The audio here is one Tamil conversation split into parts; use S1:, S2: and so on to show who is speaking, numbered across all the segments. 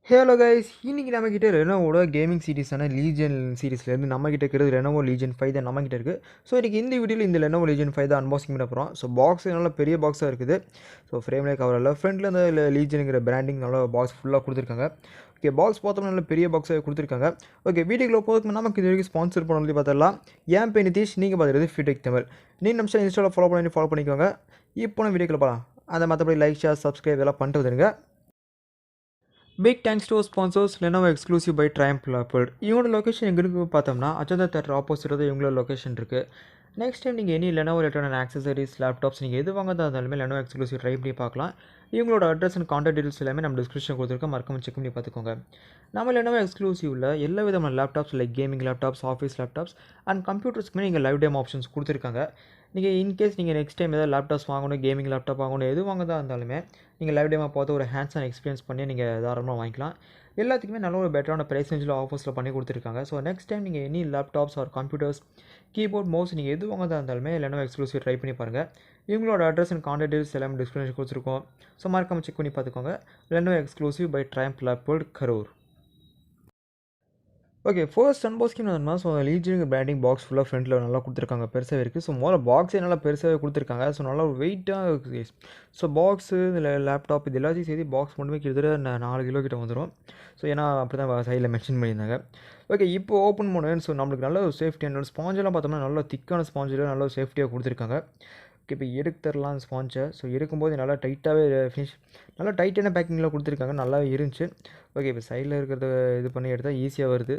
S1: ஹலோ கைஸ், இன்னைக்கு நம்மக்கிட்ட ரெனோவோட கேமிங் சீரிஸான லீஜன் சீரிஸ்லேருந்து நம்மக்கிட்ட இருக்கிறது Lenovo Legion 5 தான் நம்மக்கிட்ட இருக்குது. ஸோ இன்றைக்கி இந்த வீடியோவில் இந்த Lenovo Legion 5 தான் அன்பாக்சிங் பண்ண போகிறோம். ஸோ பாக்ஸ் நல்லா பெரிய பாக்ஸாக இருக்குது. ஸோ ஃப்ரேம்லேயே கவர் இல்லை, ஃப்ரண்ட்டில் இந்த லீஜனுங்கிற பிராண்டிங் நல்லா பாக்ஸ் ஃபுல்லாக கொடுத்துருக்காங்க. ஓகே, பாக்ஸ் பார்த்தோம்னா நல்ல பெரிய பாக்ஸாக கொடுத்துருக்காங்க. ஓகே, வீடியோக்குள்ள போகிறதுக்கு நமக்கு இது வரைக்கும் ஸ்பான்சர் பண்ண சொல்லி பார்த்துடலாம். என் பேர் நிதீஷ், நீங்கள் பார்த்துறது Fewtech Tamil. நீங்கள் நம்ம இன்ஸ்டாவில் ஃபாலோ பண்ணிக்கோங்க. இப்போ நம்ம வீடியோக்குள்ள போகலாம். அதை மற்றபடி லைக், ஷேர், சப்ஸ்கிரைப் இதெல்லாம் பண்ணிட்டு வந்துடுங்க. Big thanks to sponsors Lenovo exclusive by Tamil-Few. இவங்களோட லொக்கேஷன் எங்கே இருக்குது பார்த்தோம்னா Ajantha தேட்டர் ஆப்போசிட் தான் இவங்களோட லொக்கேஷன் இருக்குது. நெக்ஸ்ட் டைம் நீங்கள் any Lenovo related accessories, laptops நீங்கள் எது வாங்கதா இருந்தாலுமே Lenovo எக்ஸ்க்ளூசிவ் ட்ரை பண்ணி பார்க்கலாம். இவங்களோட அட்ரஸ் அண்ட் கான்டாக்ட் டீடைல்ஸ் எல்லாமே நம்ம டிஸ்கிரிப்ஷன் கொடுத்துருக்கோம், மறக்காம செக் பண்ணி பார்த்துக்கோங்க. நம்ம Lenovo எக்ஸ்க்ளூசிவில் எல்லா விதமான laptops like gaming laptops, office laptops and கம்ப்யூட்டர்ஸ்க்குமே நீங்கள் லைவ் டேமோ ஆப்ஷன்ஸ் கொடுத்துருக்காங்க. நீங்கள் இன்கேஸ் நீங்கள் நெக்ஸ்ட் டைம் ஏதாவது லேப்டாப்ஸ் வாங்கணும், கேமிங் லேப்டாப் வாங்கணும், எது வாங்கதா இருந்தாலுமே நீங்கள் லைவ் டேமாக பார்த்து ஒரு ஹேண்ட்ஸ் ஆன் எக்ஸ்பீரியன்ஸ் பண்ணி நீங்கள் தாராளமாக வாங்கிக்கலாம். எல்லாத்துக்குமே நல்ல ஒரு பெட்டரான ப்ரைஸ் ரேஞ்சில் ஆஃபர்ஸில் பண்ணி கொடுத்துருக்காங்க. ஸோ நெக்ஸ்ட் டைம் நீங்கள் any laptops R computers, keyboard, mouse நீங்கள் எது வாங்கதா இருந்தாலுமே Lenovo எக்ஸ்க்ளூசிவ் ட்ரை பண்ணி பாருங்கள். இவங்களோட அட்ரஸ் அண்ட் கான்டாக்ட் டீடைல்ஸ் எல்லாமே டிஸ்கிரிப்ஷன் கொடுத்துருக்கோம். ஸோ மறக்காம செக் பண்ணி பார்த்துக்கோங்க. Lenovo exclusive by Tamil-Few Karur. Okay, first unboxing என்னன்னா, ஸோ லீஜனுக்கு பிராண்டிங் பாக்ஸ் ஃபுல்லாக ஃப்ரண்ட்டில் நல்லா கொடுத்துருக்காங்க, பெருசாகவே இருக்குது. ஸோ முதல்ல பாக்ஸே நல்லா பெருசாகவே கொடுத்துருக்காங்க. ஸோ நல்லா ஒரு வெயிட்டாக இருக்குது. ஸோ பாக்ஸு, இதில் லேப்டாப் இது எல்லாத்தையும் சேர்த்து பாக்ஸ் மட்டுமே கிட்டத்தட்ட 4 கிலோ கிட்ட வந்துடும். ஸோ ஏன்னா அப்படி தான் சைடில் மென்ஷன் பண்ணியிருந்தாங்க. ஓகே, இப்போ ஓப்பன் பண்ணுவேன். ஸோ நம்மளுக்கு நல்ல ஒரு சேஃப்டியான ஸ்பாஞ்செல்லாம் பார்த்தோம்னா நல்லா திக்கான ஸ்பாஞ்சில் நல்லா சேஃப்டியாக கொடுத்துருக்காங்க. ஓகே, இப்போ எடுத்து தரலாம் ஸ்பாஞ்சை. ஸோ எடுக்கும்போது நல்லா டைட்டாகவே ஃபினிஷ், நல்லா டைட்டான பேக்கிங்கில் கொடுத்துருக்காங்க, நல்லாவே இருந்துச்சு. ஓகே, இப்போ சைடில் இருக்கிறத இது பண்ணி எடுத்தால் ஈஸியாக வருது.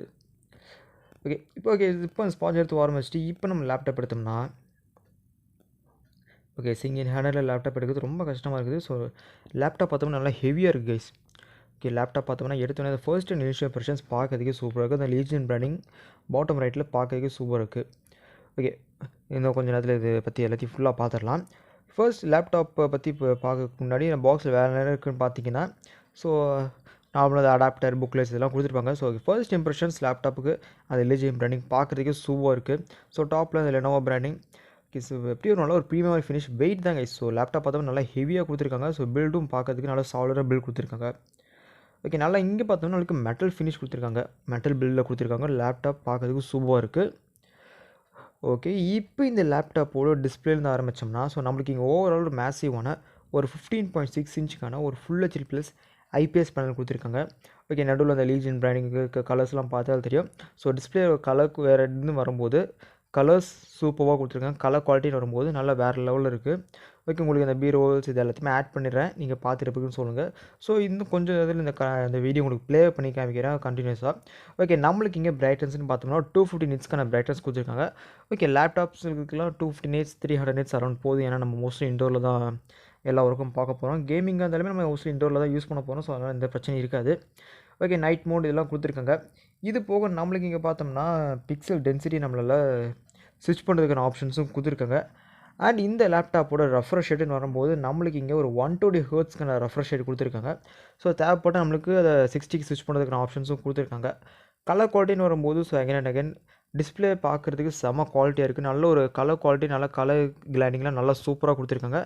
S1: ஓகே, இப்போ ஸ்பாஞ்ச் எடுத்து ஆரம்பிச்சிட்டு இப்போ நம்ம லேப்டாப் எடுத்தோம்னா, ஓகே, சிங்கிள் ஹேண்டரில் லேப்டாப் எடுக்கிறது ரொம்ப கஷ்டமாக இருக்குது. ஸோ லேப்டாப் பார்த்தோம்னா நல்லா ஹெவியாக இருக்குது கைஸ். ஓகே, லேப்டாப் பார்த்தோம்னா எடுத்தோன்னே ஃபர்ஸ்ட் அண்ட் இனிஷியல் இம்ப்ரெஷன்ஸ் பார்க்கறதுக்கே சூப்பராக இருக்குது. அந்த லீஜன் பிராண்டிங் பாட்டம் ரைட்டில் பார்க்கறதுக்கே சூப்பராக இருக்குது. ஓகே, இன்னும் கொஞ்சம் நேரத்தில் இதை பற்றி எல்லாத்தையும் ஃபுல்லாக பார்த்துடலாம். ஃபர்ஸ்ட் லேப்டாப்பை பற்றி இப்போ பார்க்கறதுக்கு முன்னாடி நம்ம பாக்ஸில் வேறு நேரம் இருக்குதுன்னு பார்த்தீங்கன்னா, ஸோ நார்மலாக அடாப்டர், புக்லெட்ஸ் இதெல்லாம் கொடுத்துருப்பாங்க. ஸோ ஃபர்ஸ்ட் இம்ப்ரெஷன்ஸ் லேப்டாப்புக்கு அது லீஜன் பிராண்டிங் பார்க்குறதுக்கே சூப்பராக இருக்குது. ஸோ டாப்பில் அந்த Lenovo பிராண்டிங் எப்படி ஒரு நல்ல ஒரு ப்ரீமியம் ஃபினிஷ், வெயிட் தான் கைஸ். ஸோ லேப்டாப் பார்த்தோம்னா நல்லா ஹெவியாக கொடுத்துருக்காங்க. ஸோ பில்டும் பார்க்கறதுக்கு நல்லா சாலிடாக பில்ட் கொடுத்துருக்காங்க. ஓகே, நல்லா இங்கே பார்த்தோம்னா நம்மளுக்கு மெட்டல் ஃபினிஷ் கொடுத்துருக்காங்க, மெட்டல் பில்டில் கொடுத்துருக்காங்க. லேப்டாப் பார்க்கறதுக்கு சூப்பராக இருக்குது. ஓகே, இப்போ இந்த லேப்டாப்போட டிஸ்பிளேலேருந்து ஆரம்பித்தோம்னா, ஸோ நம்மளுக்கு இங்கே ஓவரால் ஒரு மேசிவான ஒரு 15.6 இன்ச்சுக்கான ஒரு full HD plus IPS panel கொடுத்துருக்காங்க. ஓகே, நடுவில் அந்த லீஜன் பிராண்டிங்கு கலர்ஸ்லாம் பார்த்தா தெரியும். ஸோ டிஸ்பிளே கலருக்கு வேறு இருந்து வரும்போது கலர்ஸ் சூப்பராக கொடுத்துருக்காங்க. கலர் குவாலிட்டின்னு வரும்போது நல்லா வேறு லெவலில் இருக்குது. ஓகே, உங்களுக்கு அந்த பீரோல்ஸ் இது எல்லாத்தையுமே ஆட் பண்ணிடுறேன், நீங்கள் பார்த்துட்டு சொல்லுங்கள். ஸோ இன்னும் கொஞ்சம் இதில் இந்த வீடியோ உங்களுக்கு ப்ளே பண்ணி காமிக்கிறேன் கண்டினியூஸாக. ஓகே, நம்மளுக்கு இங்கே பிரைட்னஸ்ன்னு பார்த்தோம்னா 250 நிட்ஸ்க்கான பிரைட்னஸ் கொடுத்துருக்காங்க. ஓகே, லேப்டாப்ஸுக்குலாம் 250 நிட்ஸ் 300 நிட்ஸ் அரௌண்ட் போதும். ஏன்னா நம்ம மோஸ்ட்லி இண்டோரில் தான் எல்லா ஒர்க்கும் பார்க்க போகிறோம். கேமிங்காக இருந்தாலுமே நம்ம மோஸ்ட்லி இண்டோரில் தான் யூஸ் பண்ண போகிறோம். ஸோ அதனால் எந்த பிரச்சனையும் இருக்காது. ஓகே, நைட் மோட் இதெல்லாம் கொடுத்துருக்காங்க. இது போக நம்மளுக்கு இங்கே பார்த்தோம்னா பிக்சல் டென்சிட்டி நம்மளால் ஸ்விட்ச் பண்ணுறதுக்கான ஆப்ஷன்ஸும் கொடுத்துருக்காங்க. அண்ட் இந்த லேப்டாப்போட ரெஃப்ரெஷ் ரேட்டுன்னு வரும்போது நம்மளுக்கு இங்கே ஒரு 120 ஹெர்ட்ஸ்க்கான ரெஃப்ரெஷ் ரேட் கொடுத்துருக்காங்க. ஸோ தேவைப்பட்ட நம்மளுக்கு அதை 60க்கு ஸ்விட்ச் பண்ணுறதுக்கான ஆப்ஷன்ஸும் கொடுத்துருக்காங்க. கலர் குவாலிட்டின்னு வரும்போது ஸோ அகைன் டிஸ்பிளே பார்க்குறதுக்கு செம்ம குவாலிட்டியாக இருக்குது. நல்ல ஒரு கலர் குவாலிட்டி, நல்ல கலர் கிளாடிங்லாம் நல்லா சூப்பராக கொடுத்துருக்காங்க.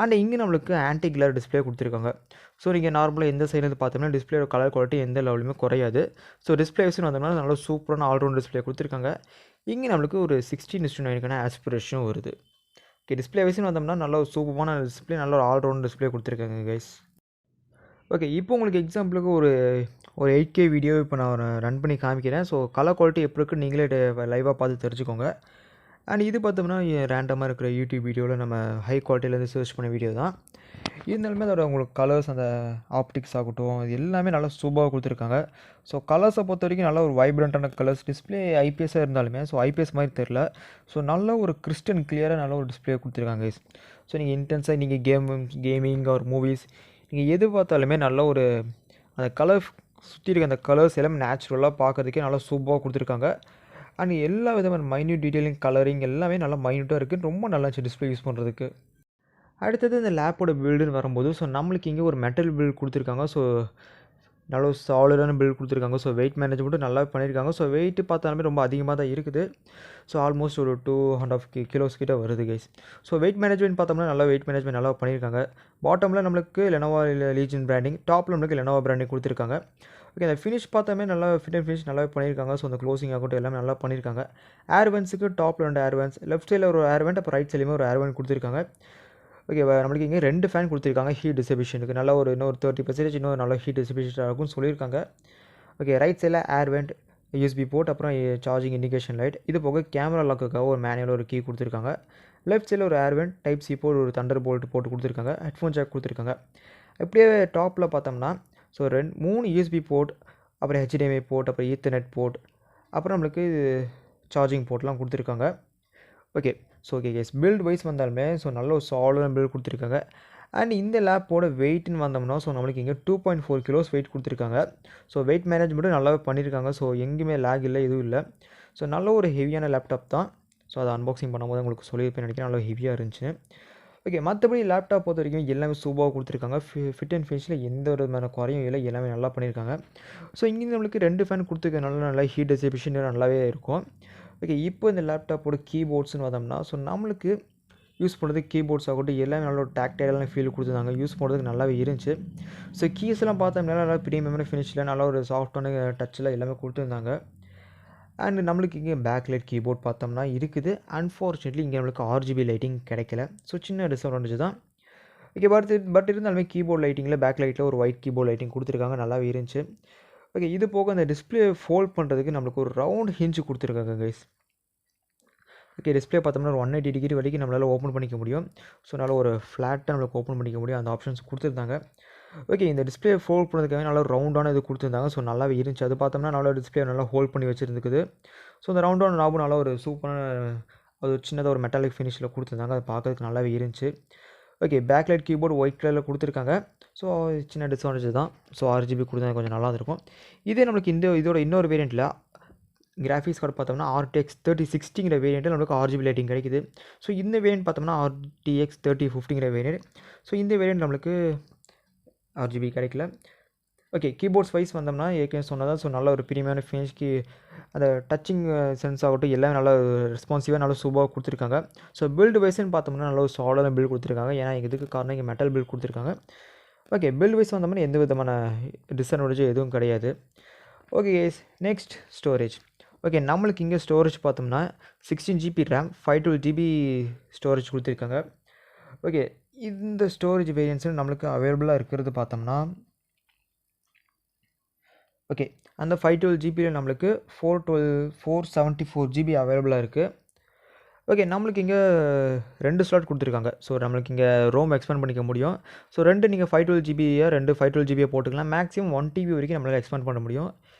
S1: அண்ட் இங்கே நம்மளுக்கு ஆன்டி கிளர் டிஸ்பிளே கொடுத்துருக்காங்க. ஸோ நீங்கள் நார்மலாக எந்த சைடு பார்த்தோம்னா டிஸ்பிளேயோட கலர் குவாலிட்டி எந்த லெவலுமே குறையாது. ஸோ டிஸ்பிளே வச்சு வந்தோம்னா நல்ல சூப்பரான ஆல்ரவுண்ட் டிஸ்பிளே கொடுத்துருக்காங்க. இங்கே நம்மளுக்கு ஒரு 16:9க்கான ஆஸ்பிரேஷனும் வருது. ஓகே, டிஸ்பிளே வைஸ்னு வந்தோம்னா நல்ல ஒரு சூப்பரான டிஸ்பிளே, நல்ல ஒரு ஆல்ரவுண்ட் டிஸ்பிளே கொடுத்துருக்காங்க கைஸ். ஓகே, இப்போ உங்களுக்கு எக்ஸாம்பிளுக்கு ஒரு 8K வீடியோ இப்போ நான் ரன் பண்ணி காமிக்கிறேன். ஸோ கலர் குவாலிட்டி எப்படி இருக்குன்னு நீங்களே லைவாக பார்த்து தெரிஞ்சுக்கோங்க. அண்ட் இது பார்த்தோம்னா ரேண்டமாக இருக்கிற யூடியூப் வீடியோவில் நம்ம ஹை குவாலிட்டியிலேருந்து சர்ச் பண்ண வீடியோ தான். இருந்தாலுமே அதோட உங்களுக்கு கலர்ஸ், அந்த ஆப்டிக்ஸ் ஆகட்டும், அது எல்லாமே நல்லா சூப்பராக கொடுத்துருக்காங்க. ஸோ கலர்ஸை பொறுத்த வரைக்கும் நல்ல ஒரு வைப்ரண்ட்டான கலர்ஸ். டிஸ்பிளே ஐபிஎஸ்ஸாக இருந்தாலுமே ஸோ ஐபிஎஸ் மாதிரி தெரில. ஸோ நல்ல ஒரு கிறிஸ்டன் கிளியராக நல்ல ஒரு டிஸ்பிளே கொடுத்துருக்காங்க. ஸோ நீங்கள் இன்டென்ஸாக நீங்கள் கேமிங் ஒரு மூவிஸ் நீங்கள் எது பார்த்தாலுமே நல்ல ஒரு அந்த கலர் சுற்றி இருக்க அந்த கலர்ஸ் எல்லாமே நேச்சுரலாக பார்க்குறதுக்கே நல்லா சூப்பராக கொடுத்துருக்காங்க. அண்ட் எல்லா விதமான மைன்யூட் டீட்டெயிலிங், கலரிங் எல்லாமே நல்லா மைன்யூட்டாக இருக்குது. ரொம்ப நல்லா இருந்துச்சு டிஸ்பிளே யூஸ் பண்ணுறதுக்கு. அடுத்தது இந்த லேப்போட பில்டுன்னு வரும்போது ஸோ நம்மளுக்கு இங்கே ஒரு மெட்டல் பில்ட் கொடுத்துருக்காங்க. ஸோ நல்ல ஒரு சாலிடான பில்ட் கொடுத்துருக்காங்க. ஸோ வெயிட் மேனேஜ்மெண்ட்டும் நல்லா பண்ணியிருக்காங்க. ஸோ வெயிட் பார்த்தாலுமே ரொம்ப அதிகமாக தான் இருக்குது. ஸோ ஆல்மோஸ்ட் ஒரு 2.5 கிலோஸ் கிட்ட வருது கைஸ். ஸோ வெயிட் மேனேஜ்மெண்ட் பார்த்தோம்னா நல்லா வெயிட் மேனேஜ்மெண்ட் நல்லா பண்ணியிருக்காங்க. பாட்டமில் நம்மளுக்கு Lenovo Legion பிராண்டிங், டாப்பில் நம்மளுக்கு Lenovo பிராண்டிங் கொடுத்துருக்காங்க. ஓகே, அந்த ஃபினிஷ் பார்த்தாமே நல்லா ஃபிட் அண்ட் ஃபினிஷ் நல்லாவே பண்ணியிருக்காங்க. ஸோ அந்த க்ளோசிங் ஆகட்டும் எல்லாமே நல்லா பண்ணியிருக்காங்க. ஏர்வென்ஸுக்கு டாப்பில் 2 ஏர்வென்ஸ், லெஃப்ட் சைடில் ஒரு ஏர்வென்ட், அப்புறம் ரைட் சைட்லேயுமே ஒரு ஏர்வென்ட் கொடுத்துருக்காங்க. ஓகே, நம்மளுக்கு இங்கே 2 ஃபேன் கொடுத்துருக்காங்க ஹீட் டிஸ்ட்ரிபியூஷனுக்கு. நல்லா ஒரு இன்னொரு 30% இன்னொரு நல்ல ஹீட் டிஸ்ட்ரிபியூஷன் ஆகும்னு சொல்லியிருக்காங்க. ஓகே, ரைட் சைடில் ஏர்வென்ட், USB போர்ட், அப்புறம் சார்ஜிங் இண்டிகேஷன் லைட். இது போக கேமரா லாக்குக்காக ஒரு மேனுவல் ஒரு கீ கொடுத்துருக்காங்க. லெஃப்ட் சைடில் ஒரு ஏர்வென்ட், டைப் சி போர்ட், ஒரு தண்டர் போல்ட் போட்டு கொடுத்துருக்காங்க. ஹெட்ஃபோன் ஜாக் கொடுத்துருக்காங்க. அப்படியே டாப்பில் பார்த்தோம்னா ஸோ 3 USB போர்ட், அப்புறம் HDMI போர்ட், அப்புறம் ஈத்தர்நெட் போர்ட், அப்புறம் நம்மளுக்கு சார்ஜிங் போர்ட்லாம் கொடுத்துருக்காங்க. Okay, so okay case, build wise வந்தாலுமே ஸோ நல்ல ஒரு சாலிடான பில்ட் கொடுத்துருக்காங்க. அண்ட் இந்த லேப்போட வெயிட்னு வந்தோம்னா ஸோ நம்மளுக்கு இங்கே 2.4 கிலோஸ் வெயிட் கொடுத்துருக்காங்க. ஸோ வெயிட் மேனேஜ்மெண்ட்டும் நல்லாவே பண்ணியிருக்காங்க. ஸோ எங்கேயுமே லேக் இல்லை, எதுவும் இல்லை. ஸோ நல்ல ஒரு ஹெவியான லேப்டாப் தான். ஸோ அதை அன்பாக்சிங் பண்ணும்போது உங்களுக்கு சொல்லியிருப்பேன் நினைக்கிறேன், நல்லா ஹெவியாக இருந்துச்சு. ஓகே, மற்றபடி லேப்டாப் பொறுத்த வரைக்கும் எல்லாமே சூப்பராக கொடுத்துருக்காங்க. ஃபிட் அண்ட் ஃபினிஷில் எந்த ஒரு விதமான குறையும் இல்லை, எல்லாமே நல்லா பண்ணியிருக்காங்க. ஸோ இங்கே நம்மளுக்கு 2 ஃபேன் கொடுத்துருக்கனால நல்லா ஹீட் டிஸ்ட்ரிபியூஷன் நல்லாவே இருக்கும். ஓகே, இப்போ இந்த லேப்டாப்போட கீபோர்ட்ஸ்னு பார்த்தோம்னா ஸோ நம்மளுக்கு யூஸ் பண்ணுறதுக்கு கீபோர்ட்ஸ் ஆகட்டும் எல்லாமே நல்ல ஒரு டாக்டைலான ஃபீல் கொடுத்துருந்தாங்க. யூஸ் பண்ணுறதுக்கு நல்லாவே இருந்துச்சு. ஸோ கீஸ்லாம் பார்த்தோம்னா நல்லா ப்ரீமியமான ஃபினிஷில் நல்ல ஒரு சாஃப்டான டச்சில் எல்லாமே கொடுத்துருந்தாங்க. அண்ட் நம்மளுக்கு இங்கே பேக்லைட் கீபோர்ட் பார்த்தோம்னா இருக்குது. அன்ஃபார்ச்சுனேட்லி இங்கே நம்மளுக்கு RGB லைட்டிங் கிடைக்கல. ஸோ சின்ன டிஸ்அட்வான்டேஜ் தான். ஓகே, பட் இருந்தாலுமே கீபோர்ட் லைட்டிங்கில் பேக்லைட்டில் ஒரு ஒயிட் கீபோர்ட் லைட்டிங் கொடுத்துருக்காங்க, நல்லாவே இருந்துச்சு. ஓகே, இது போக அந்த டிஸ்பிளே ஃபோல்ட் பண்ணுறதுக்கு நம்மளுக்கு ஒரு ரவுண்ட் ஹிஞ்சு கொடுத்துருக்காங்க கைஸ். ஓகே, டிஸ்பிளே பார்த்தோம்னா ஒரு 180 டிகிரி வரைக்கும் நம்மளால் ஓப்பன் பண்ணிக்க முடியும். ஸோ நல்லா ஒரு ஃப்ளாட்டாக நம்மளுக்கு ஓப்பன் பண்ணிக்க முடியும், அந்த ஆப்ஷன்ஸ் கொடுத்துருந்தாங்க. ஓகே, இந்த டிஸ்பிளே ஃபோல்ட் பண்ணுறதுக்காக நல்லா ரவுண்டான இது கொடுத்துருந்தாங்க. ஸோ நல்லாவே இருந்துச்சு. அது பார்த்தோம்னா நல்லா டிஸ்பிளே நல்லா ஹோல்ட் பண்ணி வச்சுருந்துக்குது. ஸோ அந்த ரவுண்டான நாபும் நல்லா ஒரு சூப்பரான ஒரு சின்னதாக ஒரு மெட்டாலிக் ஃபினிஷில் கொடுத்துருந்தாங்க. அது பார்க்கறதுக்கு நல்லாவே இருந்துச்சு. ஓகே, பேக்லைட் கீபோர்டு ஒயிட் கலரில் கொடுத்துருக்காங்க. ஸோ சின்ன டிஸ்அட்வான்டேஜ் தான். ஸோ RGB கொடுத்தா கொஞ்சம் நல்லா இருக்கும். இதே நம்மளுக்கு இதோட இன்னொரு வேரியண்ட்டில் கிராஃபிக்ஸ் கார்டு பார்த்தோம்னா RTX 3060ங்கிற வேரியண்ட்டில் நம்மளுக்கு RGB லைட்டிங் கிடைக்குது. ஸோ இந்த வேரியண்ட் பார்த்தோம்னா RTX 3050ங்கிற வேரியண்ட். ஸோ இந்த வேரியண்ட் நம்மளுக்கு RGB கிடைக்கல. ஓகே, கீபோர்ட்ஸ் வைஸ் வந்தோம்னா ஏற்கனவே சொன்னதான். ஸோ நல்ல ஒரு ப்ரீமியமான ஃபினிஷ்க்கு அந்த டச்சிங் சென்ஸ் ஆகட்டும் எல்லாமே நல்லா ரெஸ்பான்சிவாக நல்லா சூப்பராக கொடுத்துருக்காங்க. ஸோ பில்டு வைஸ்ன்னு பார்த்தோம்னா நல்ல ஒரு சாலிடான பில்ட் கொடுத்துருக்காங்க. ஏன்னா இதுக்கு காரணம் இங்கே மெட்டல் பில்ட் கொடுத்துருக்காங்க. ஓகே, பில்டு வைஸ் வந்தோம்னா எந்த விதமான டிஸ்அட்வான்டேஜ் எதுவும் கிடையாது. Okay guys, next storage. Okay, நம்மளுக்கு இங்கே ஸ்டோரேஜ் பார்த்தோம்னா 16 GB RAM, 512 GB ஸ்டோரேஜ் கொடுத்துருக்காங்க. ஓகே, இந்த ஸ்டோரேஜ் வேரியன்ஸில் நம்மளுக்கு அவைலபிளாக இருக்கிறது பார்த்தோம்னா ஓகே, அந்த 512 GBயில் நம்மளுக்கு 474 GB அவைலபிளாக இருக்குது. ஓகே, நம்மளுக்கு இங்கே 2 ஸ்லாட் கொடுத்துருக்காங்க. ஸோ நம்மளுக்கு இங்கே ரோம் எக்ஸ்பேண்ட் பண்ணிக்க முடியும். ஸோ 2 நீங்கள் 512 GBயை 2 512 GB போட்டுக்கலாம். மேக்ஸிமம் 1 TB வரைக்கும் நம்மளால் எக்ஸ்பேண்ட் பண்ண முடியும்.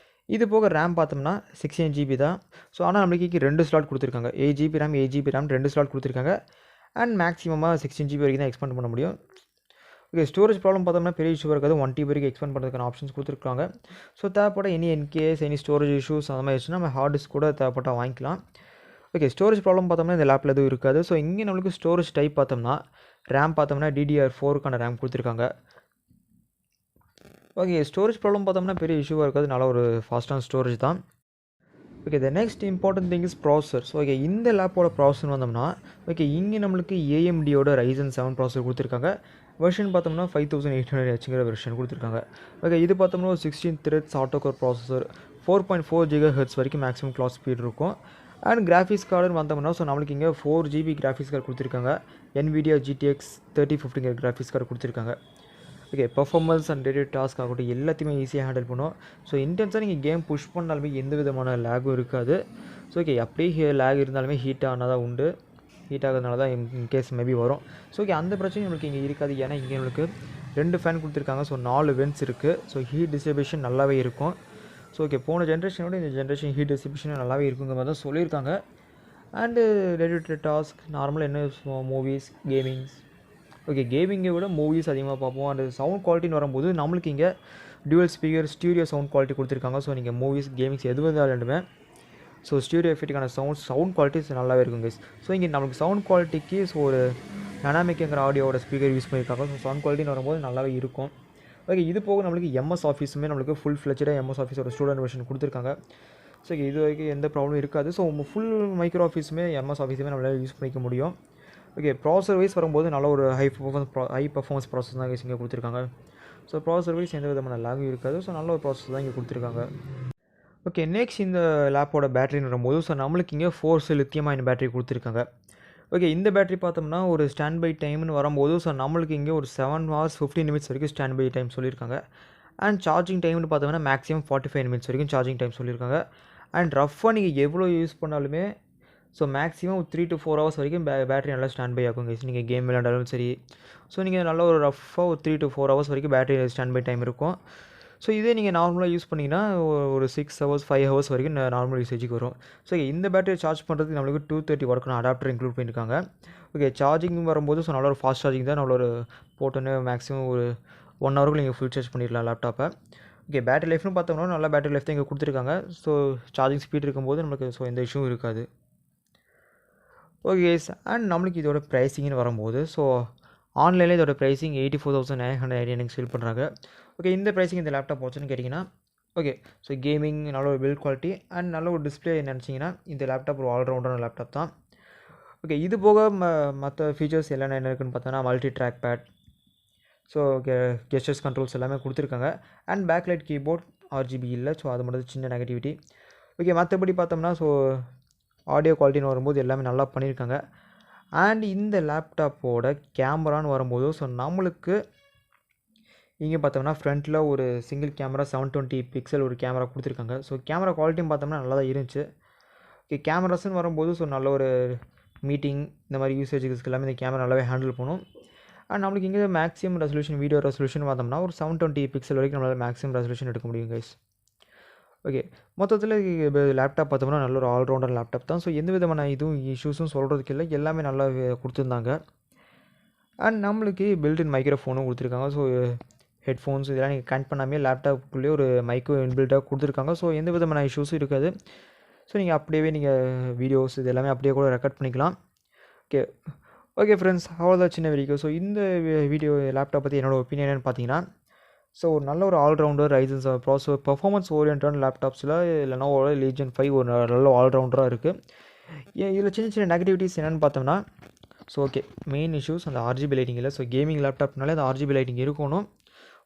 S1: இது போக ரேம் பார்த்தோம்னா 16 GB தான். ஸோ ஆனால் நம்மளுக்கு 2 ஸ்லாட் கொடுத்துருக்காங்க. 8 GB RAM 8 GB RAM 2 slot கொடுத்துருக்காங்க. அண்ட் மேக்ஸிமமாக 16 GB வரைக்கும் தான் எக்ஸ்பேண்ட் பண்ண முடியும். ஓகே, ஸ்டோரேஜ் ப்ராப்ளம் பார்த்தோம்னா பெரிய இஷ்யூ இருக்காது. 1 TB வரைக்கும் எக்ஸ்பேண்ட் பண்ணுறதுக்கான ஆப்ஷன்ஸ் கொடுத்துருக்காங்க. ஸோ தேவைப்பட எனி ஸ்டோரேஜ் இஷ்யூஸ் அந்த மாதிரி இருந்துச்சுன்னா நம்ம ஹார்ட் டிஸ்க் கூட தேவைப்பட்டால் வாங்கிக்கலாம். ஓகே, ஸ்டோரேஜ் ப்ராப்ளம் பார்த்தோம்னா இந்த லேப்பில் எதுவும் இருக்காது. ஸோ இங்கே நம்மளுக்கு ஸ்டோரேஜ் டைப் பார்த்தோம்னா ரேம் பார்த்தோம்னா DDR4க்கான ரேம் கொடுத்துருக்காங்க. ஓகே, ஸ்டோரேஜ் ப்ராப்ளம் பார்த்தோம்னா பெரிய இஷ்யூவாக இருக்காது. நல்ல ஒரு ஃபாஸ்ட்டான ஸ்டோரேஜ் தான். Okay, the next important thing is processor. So okay, இந்த லேப்போட ப்ராசஸர் வந்தோம்னா ஓகே இங்கே நம்மளுக்கு AMDயோட Ryzen 7 ப்ராசஸர் கொடுத்துருக்காங்க. வெர்ஷன் பார்த்தோம்னா 5800Hங்கிற வெர்ஷன் கொடுத்துருக்காங்க. ஓகே, இது பார்த்தோம்னா 16 threads ஆட்டோகோர் ப்ராசஸர், 4.4 GHz வரைக்கும் மேக்ஸிமம் கிளாக் ஸ்பீட் இருக்கும். அண்ட் கிராஃபிக்ஸ் கார்டுன்னு வந்தோம்னா ஸோ நம்மளுக்கு இங்கே 4 GB கிராஃபிக்ஸ் கார்டு கொடுத்துருக்காங்க. NVIDIA GTX 3050ங்கிற கிராஃபிக்ஸ் கார்டு கொடுத்துருக்காங்க. Okay, performance and data task ஆகட்டும் எல்லாத்தையுமே ஈஸியாக ஹேண்டில் பண்ணும். ஸோ இன்டென்ஸாக நீங்கள் கேம் புஷ் பண்ணாலுமே எந்த விதமான லேகும் இருக்காது. ஸோ ஓகே, அப்படியே லேக் இருந்தாலுமே ஹீட் ஆனதாக உண்டு. ஹீட் ஆகிறதுனால தான் இன்கேஸ் மேபி வரும். ஸோ ஓகே, அந்த பிரச்சனையும் நம்மளுக்கு இங்கே இருக்காது. ஏன்னா இங்கே நம்மளுக்கு 2 ஃபேன் கொடுத்துருக்காங்க. ஸோ 4 வென்ட்ஸ் இருக்குது. ஸோ ஹீட் டிஸ்ட்ரிபியூஷன் நல்லாவே இருக்கும். ஸோ ஓகே, போன ஜென்ரேஷனோட இந்த ஜென்ரேஷன் ஹீட் டிஸ்ட்ரிபியூஷன் நல்லாவே இருக்குங்கிற மாதிரி தான் சொல்லியிருக்காங்க. அண்டு டேட்டா டாஸ்க் நார்மலாக என்ன மூவிஸ் கேமிங்ஸ். ஓகே, கேமிங்கை விட மூவிஸ் அதிகமாக பார்ப்போம். அண்ட் சவுண்ட் குவாலிட்டின்னு வரும்போது நம்மளுக்கு இங்கே dual speaker stereo sound quality கொடுத்துருக்காங்க. ஸோ நீங்கள் மூவிஸ் கேமிங்ஸ் எது வந்தாலுமே ஸோ ஸ்டீரியோ எஃபெக்ட்டுக்கான சவுண்ட் குவாலிட்டிஸ் நல்லாவே இருக்கும் கைஸ். ஸோ இங்கே நம்மளுக்கு சவுண்ட் குவாலிட்டிக்கு ஸோ ஒரு டைனாமிக்ங்கிற ஆடியோட ஸ்பீக்கர் யூஸ் பண்ணியிருக்காங்க. ஸோ சவுண்ட் குவாலிட்டின்னு வரும்போது நல்லாவே இருக்கும். ஓகே, இது போக நம்மளுக்கு எம்எஸ் ஆஃபீஸுமே நம்மளுக்கு ஃபுல் ஃப்ளெஜ்டாக எம்எஸ் ஆஃபீஸோட ஸ்டூடெண்ட் வெர்ஷன் கொடுத்துருக்காங்க. ஸோ இது வரைக்கும் எந்த ப்ராப்ளம் இருக்காது. ஸோ ஃபுல் மைக்ரோ ஆஃபீஸுமே எம்எஸ் ஆஃபீஸுமே நம்மளால் யூஸ் பண்ணிக்க முடியும். ஓகே, ப்ராசஸர் வைஸ் வரும்போது நல்ல ஒரு ஹை பர்ஃபார்மன்ஸ் ப்ராசஸ் தான் இங்கே கொடுத்துருக்காங்க. ஸோ ப்ராசஸர் வைஸ் எந்த விதமான லாகும் இருக்காது. ஸோ நல்ல ஒரு ப்ராசஸ் தான் இங்கே கொடுத்துருக்காங்க. ஓகே, நெக்ஸ்ட் இந்த லேப்போட பேட்டரின்னு வரும்போது ஸோ நம்மளுக்கு இங்கே 4 செல் லித்தியம் அயன் பேட்டரி கொடுத்துருக்காங்க. ஓகே, இந்த பேட்டரி பார்த்தோம்னா ஒரு ஸ்டாண்ட் பை டைம்னு வரும்போது ஸோ நம்மளுக்கு இங்கே ஒரு 7 hours 15 minutes வரைக்கும் ஸ்டாண்ட் பை டைம் சொல்லியிருக்காங்க. அண்ட் சார்ஜிங் டைம்னு பார்த்தோம்னா மேக்ஸிமம் 45 minutes வரைக்கும் சார்ஜிங் டைம் சொல்லியிருக்காங்க. அண்ட் ரஃபாக நீங்கள் எவ்வளோ யூஸ் பண்ணாலுமே ஸோ மேக்ஸிமம் 3 to 4 hours வரைக்கும் பேட்டரி நல்லா ஸ்டாண்ட் பை ஆகும் கைஸ். நீங்கள் கேம் விளையாண்டாலும் சரி. ஸோ நீங்கள் நல்ல ஒரு ரஃபாக ஒரு 3 to 4 hours வரைக்கும் பேட்டரி ஸ்டாண்ட் பை டைம் இருக்கும். ஸோ இதே நீங்கள் நார்மலாக யூஸ் பண்ணிங்கன்னா ஒரு 6 hours 5 hours வரைக்கும் நார்மல் யூசேஜுக்கு வரும். ஸோ இந்த பேட்டரியை சார்ஜ் பண்ணுறதுக்கு நம்மளுக்கு 230 வாட்க்கான அடாப்டர் இன்க்ளூட் பண்ணியிருக்காங்க. ஓகே, சார்ஜிங் வரும்போது ஸோ நல்ல ஒரு ஃபாஸ்ட் சார்ஜிங் தான். நல்ல ஒரு போட்டோன்னு மேக்ஸிமம் ஒரு 1 hour நீங்கள் ஃபுல் சார்ஜ் பண்ணிடலாம் லேப்டாப்பை. ஓகே, பேட்டரி லைஃப்னு பார்த்தோம்னா நல்ல பேட்டரி லைஃப் தான் இங்கே கொடுத்துருக்காங்க. ஸோ சார்ஜிங் ஸ்பீட் இருக்கும்போது நமக்கு ஸோ எந்த இஷ்யூவும் இருக்காது. ஓகே, அண்ட் நம்மளுக்கு இதோட ப்ரைஸிங்னு வரும்போது ஸோ ஆன்லைனில் இதோட ப்ரைஸிங் 84,999 சேல் பண்ணுறாங்க. ஓகே, இந்த ப்ரைஸிங் இந்த லேப்டாப் போச்சுன்னு கேட்டிங்கன்னா ஓகே, ஸோ கேமிங் நல்ல ஒரு பில்ட் குவாலிட்டி அண்ட் நல்ல ஒரு டிஸ்பிளே நினச்சிங்கன்னா இந்த லேப்டாப் ஒரு ஆல்ரவுண்டான லேப்டாப் தான். ஓகே, இது போக மற்ற ஃபீச்சர்ஸ் எல்லாம் என்ன இருக்குன்னு பார்த்தோன்னா multi track pad, so gestures controls எல்லாமே கொடுத்துருக்காங்க. அண்ட் பேக்லைட் கீபோர்ட் RGB இல்லை. ஸோ அது மட்டும் சின்ன நெகட்டிவிட்டி. ஓகே, மற்றபடி பார்த்தோம்னா ஸோ ஆடியோ குவாலிட்டின்னு வரும்போது எல்லாமே நல்லா பண்ணியிருக்காங்க. அண்ட் இந்த லேப்டாப்போட கேமரான்னு வரும்போது ஸோ நம்மளுக்கு இங்கே பார்த்தோம்னா ஃப்ரண்ட்டில் ஒரு சிங்கிள் கேமரா 720 பிக்சல் ஒரு கேமரா கொடுத்துருக்காங்க. ஸோ கேமரா குவாலிட்டியும் பார்த்தோம்னா நல்லா தான் இருந்துச்சு. ஓகே, கேமராஸ்ன்னு வரும்போது ஸோ நல்ல ஒரு மீட்டிங் இந்த மாதிரி யூசேஜுக்கு எல்லாமே இந்த கேமரா நல்லாவே ஹேண்டில் பண்ணும். அண்ட் நம்மளுக்கு இங்கே மேக்ஸிமம் ரெசல்யூஷன் வீடியோ ரெசல்யூஷன் பார்த்தோம்னா ஒரு 720 பிக்சல் வரைக்கும் நம்மளால் மேக்ஸிமம் ரெசல்யூஷன் எடுக்க முடியும் கைஸ். ஓகே, மொத்தத்தில் லேப்டாப் பார்த்தோம்னா நல்ல ஒரு ஆல்ரவுண்டர் லேப்டாப் தான். ஸோ எந்த விதமான இதுவும் இஷ்யூஸும் சொல்கிறதுக்கு இல்லை, எல்லாமே நல்லா கொடுத்துருந்தாங்க. அண்ட் நம்மளுக்கு பில்ட் இன் மைக்ரோஃபோனும் கொடுத்துருக்காங்க. ஸோ ஹெட்ஃபோன்ஸ் இதெல்லாம் நீங்கள் கனெக்ட் பண்ணாமே லேப்டாப்புக்குள்ளேயே ஒரு மைக்ரோ இன்பில்ட்டாக கொடுத்துருக்காங்க. ஸோ எந்த விதமான இஷ்யூஸும் இருக்காது. ஸோ நீங்கள் அப்படியே நீங்கள் வீடியோஸ் இது எல்லாமே அப்படியே கூட ரெக்கார்ட் பண்ணிக்கலாம். ஓகே ஃப்ரெண்ட்ஸ், அவ்வளோதான் சின்ன வீடியோ. ஸோ இந்த வீடியோ லேப்டாப் பற்றி என்னோடய ஒப்பீனியன் என்னென்னு பார்த்தீங்கன்னா ஸோ நல்ல ஒரு ஆல்ரவுண்டர் Ryzen பர்ஃபார்மன்ஸ் ஓரியன்டான லேப்டாப்ஸில் Lenovo Legion 5 ஒரு நல்ல ஆல்ரவுண்டராக இருக்குது. இதில் சின்ன சின்ன நெகட்டிவிட்டிஸ் என்னென்னு பார்த்தோம்னா ஸோ ஓகே, மெயின் இஷ்யூஸ் அந்த RGB லைட்டிங் இல்லை. ஸோ கேமிங் லேப்டாப்னாலே அந்த RGB லைட்டிங் இருக்கணும்.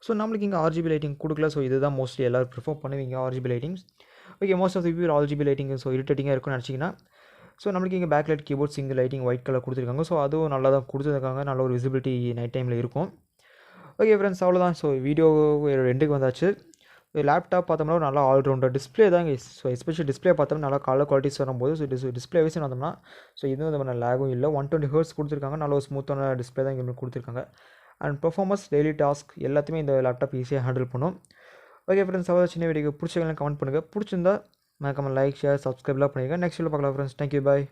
S1: ஸோ நம்மளுக்கு இங்கே RGB லைட்டிங் கொடுக்கல. ஸோ இதுதான் மோஸ்ட்லி எல்லோரும் ப்ரிஃபர் பண்ணுவீங்க RGB lightings. Okay, most of the viewer RGB lighting so இரிட்டேட்டிங்காக இருக்குன்னு நினச்சிங்கன்னா ஸோ நம்மளுக்கு இங்கே backlight keyboard single lighting white colour கொடுத்துருக்காங்க. ஸோ அதுவும் நல்லா தான் கொடுத்துருக்காங்க. நல்ல ஒரு விசிபிலிட்டி நைட் டைமில் இருக்கும். ஓகே ஃப்ரெண்ட்ஸ், அவ்வளோதான். ஸோ வீடியோ ரெண்டுக்கு வந்தாச்சு. லேப்டாப் பார்த்தோம்னா ஒரு நல்லா ஆல்ரவுண்டர் டிஸ்பிளே தாங்க. ஸோ எஸ்பெஷலி டிஸ்பிளே பார்த்தோம்னா நல்லா கலர் குவாலிட்டிஸ் வரும்போது ஸோ டிஸ்பிளே வைஸ் வந்தோம்னா ஸோ இதுவும் விதமான லேகும் இல்லை. 120 Hz கொடுத்துருக்காங்க. நல்ல ஒரு ஸ்மூத்தான டிஸ்பிளே தான் இங்கே கொடுத்துருக்காங்க. அண்ட் பெர்ஃபார்மன்ஸ் டெய்லி டாஸ்க் எல்லாத்தையுமே இந்த லேப்டாப் ஈஸியாக ஹேண்டில் பண்ணும். ஓகே ஃப்ரெண்ட்ஸ், அவ்வளோ சின்ன வீடியோ பிடிச்சவங்க கமெண்ட் பண்ணுங்கள். பிடிச்சிருந்தா மறக்காம லைக் ஷேர் சப்ஸ்கிரைப்லாம் பண்ணிடுங்க. நெக்ஸ்ட் வீடியோ பார்க்கலாம் ஃப்ரெண்ட்ஸ். தேங்க்யூ, பாய்.